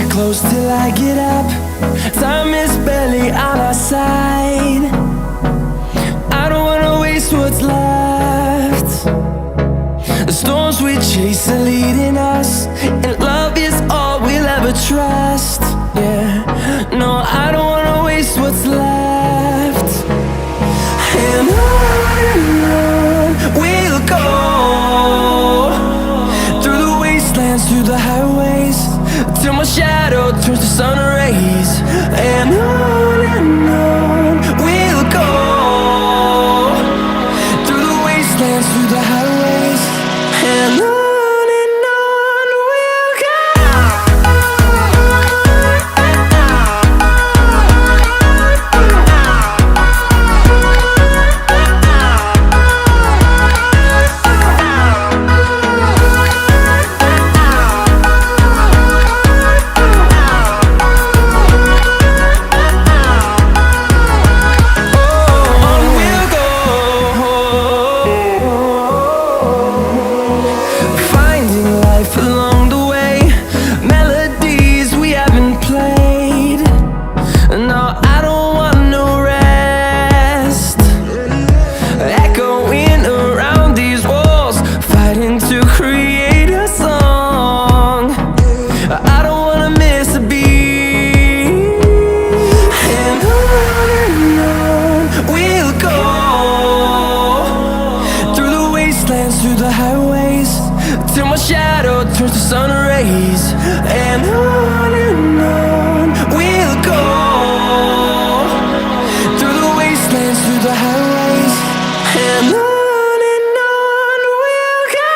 Close till I get up. Time is barely on our side. I don't wanna waste what's left. The storms we chase are leading us, and love is all we'll ever trust. Yeah, no, I don't wanna waste what's left. And on we'll go, through the wastelands, through the highways, till my shadow turns to sun rays. And on we'll go, through the wastelands, through the highways, and on we'll go. Through the highways, till my shadow turns to sun rays. And on we'll go, through the wastelands, through the highways, and on we'll go.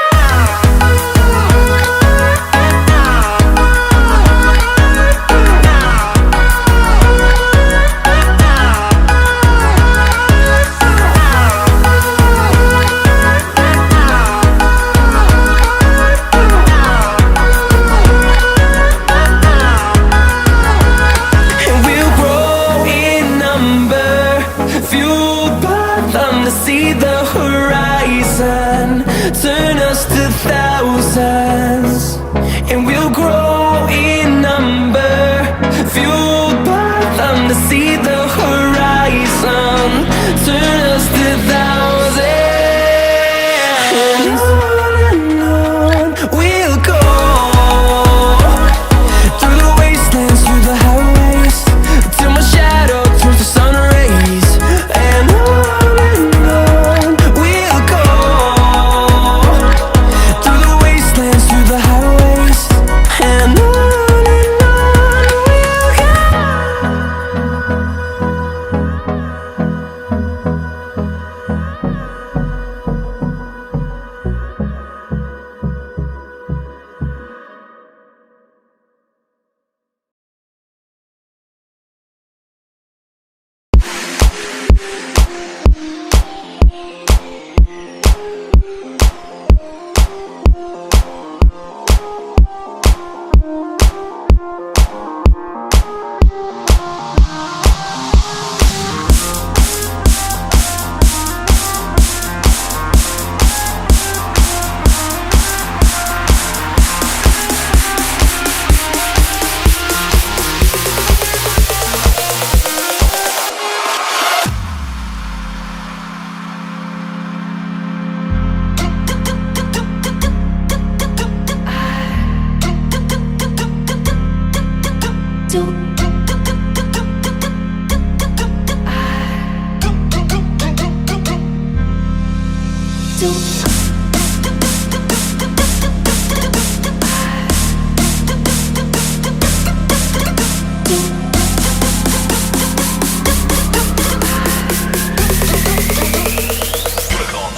See the horizon turn us to thousands, and we'll grow in number, fueled by them to see the horizon turn us to thousands. And on we'll go, through the wastelands, through the highways, till my shadow turns to sun rays. And on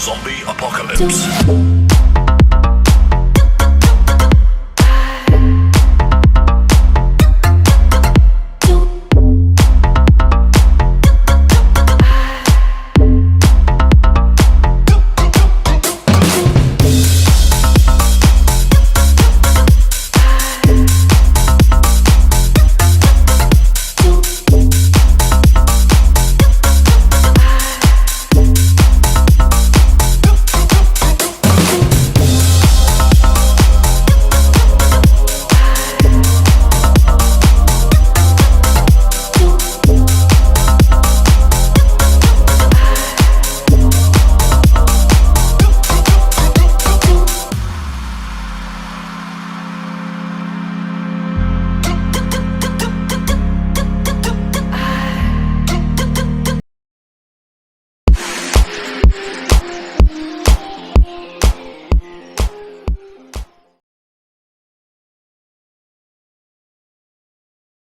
Zombie apocalypse.